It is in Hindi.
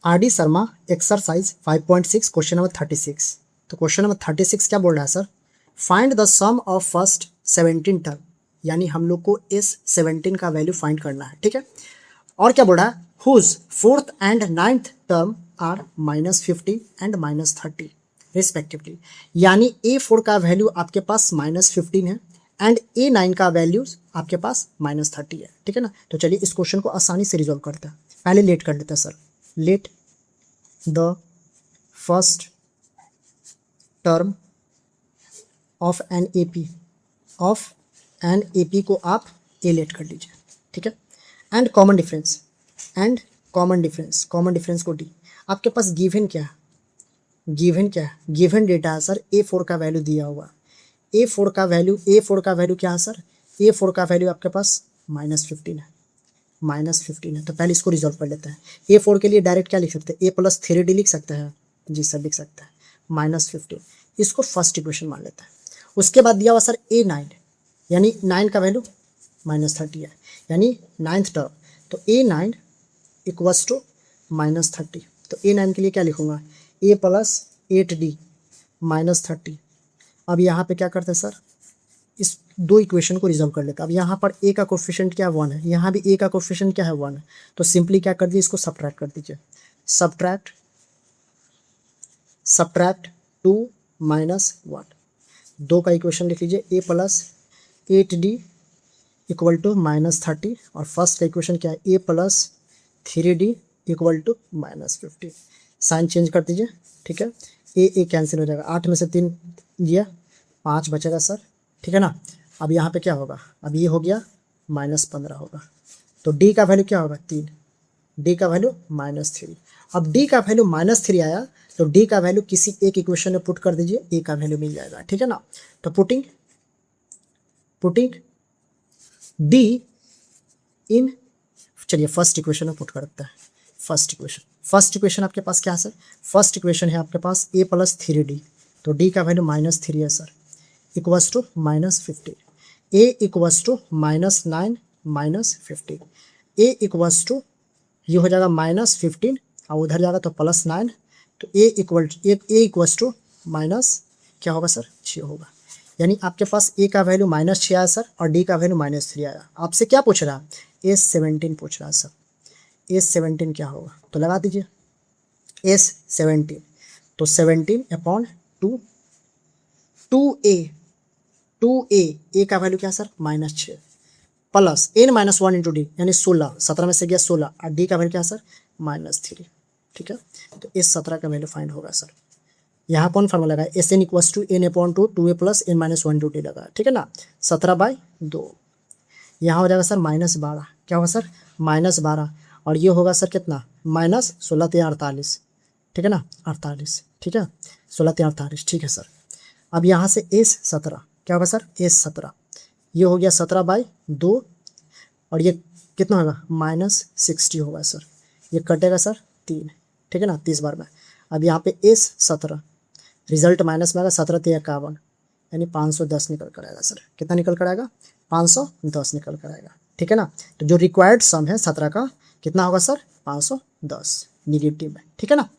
Are D Sharma exercise 5.6 question number 36। तो क्वेश्चन नंबर 36 क्या बोल रहा है sir, find the sum of first 17 term, यानी हम लोग को इस 17 का वैल्यू फाइंड करना है, ठीक है। और क्या बोल रहा है, whose fourth and ninth term are -50 and -30 respectively, यानी A4 का वैल्यू आपके पास -15 है एंड A9 का वैल्यू आपके पास -30 है, ठीक है ना। तो चलिए इस क्वेश्चन को आसानी से रिजॉल्व करते हैं। पहले लेट कर लेते हैं sir, let the first term of an AP को आप A लेट कर लीजिए, ठीक है। एंड कॉमन डिफरेंस को D। आपके पास गिवन क्या है, गिवन डेटा है सर, A4 का वैल्यू दिया हुआ। A4 का वैल्यू क्या है सर, A4 का वैल्यू आपके पास -15 है। तो पहले इसको रिजॉल्व कर लेते हैं। A4 के लिए डायरेक्ट क्या लिख सकते हैं, A+3D लिख सकते हैं, जी सर लिख सकते हैं, -15। इसको फर्स्ट इक्वेशन मान लेते हैं। उसके बाद दिया हुआ सर A9, यानी 9 का वैल्यू -30 है, यानी 9th टर्म। तो A9 इक्वल्स टू -30। तो A9 के लिए क्या लिखूंगा, A+8D -30। अब यहाँ पे क्या करते हैं सर, इस दो इक्वेशन को रिजॉल्व कर लेते हैं। अब यहाँ पर A का कोफिशिएंट क्या 1 है, यहाँ भी A का कोफिशिएंट क्या है 1 है। तो सिंपली क्या कर दीजिए, इसको सब्ट्रैक्ट कर दीजिए। सब्ट्रैक्ट 2 - 1, 2 का इक्वेशन लिख लीजिए, A+8D इक्वल टू -30, और फर्स्ट का इक्वेशन क्या है, A+3D equal to -50। Sign change कर दीजिए, ठीक है। ए कैंसिल हो जाएगा, 8 में से 3 गया, 5 बचेगा सर, ठीक है ना। अब यहाँ पे क्या होगा, अब ये हो गया -15 होगा। तो D का वैल्यू क्या होगा 3, D का वैल्यू -3। अब D का वैल्यू -3 आया, तो D का वैल्यू किसी एक इक्वेशन में पुट कर दीजिए, A का वैल्यू मिल जाएगा, ठीक है ना। तो पुटिंग D इन, चलिए फर्स्ट इक्वेशन में पुट करते हैं। फर्स्ट इक्वेशन आपके पास क्या है सर, फर्स्ट इक्वेशन है आपके पास A+3D, तो D का वैल्यू -3 है sir, equals to -50। A equals to -9 -50, A equals to ये हो जाएगा -15 और उधर जाएगा तो +9। तो A इक्वल्स टू माइनस क्या होगा सर, 6 होगा। यानी आपके पास A का वैल्यू -6 आया सर, और D का वैल्यू -3 आया। आपसे क्या पूछ रहा है, A17 पूछ रहा है सर। A17 क्या होगा, तो लगा दीजिए A17, तो 17/2, 2A का वैल्यू क्या सर, -6 प्लस n-1 × D, यानी 16, 17 में से गया 16, और D का वैल्यू क्या सर, -3, ठीक है। तो S17 का वैल्यू फाइंड होगा सर। यहाँ कौन फार्मूला लगा है, Sn equals to n/2, 2A + n-1 × D लगा, ठीक है ना। 17/2 यहाँ हो जाएगा सर -12, क्या होगा सर, -12, और ये होगा सर कितना, -16 × 48, ठीक है ना, 48, ठीक है, 16 × 48, ठीक है सर। अब यहाँ से S17 क्या होगा सर, S17 ये हो गया 17/2, और ये कितना होगा, -60 होगा सर, ये कटेगा सर 3, ठीक है ना, 30 बार में। अब यहाँ पे S17 रिजल्ट माइनस में आएगा, 17 × 51, यानी 510 निकल कर आएगा सर। कितना निकल कर आएगा, 510 निकल कर आएगा, ठीक है ना। तो जो रिक्वायर्ड सम है 17 का कितना होगा सर, 510 निगेटिव में, ठीक है ना।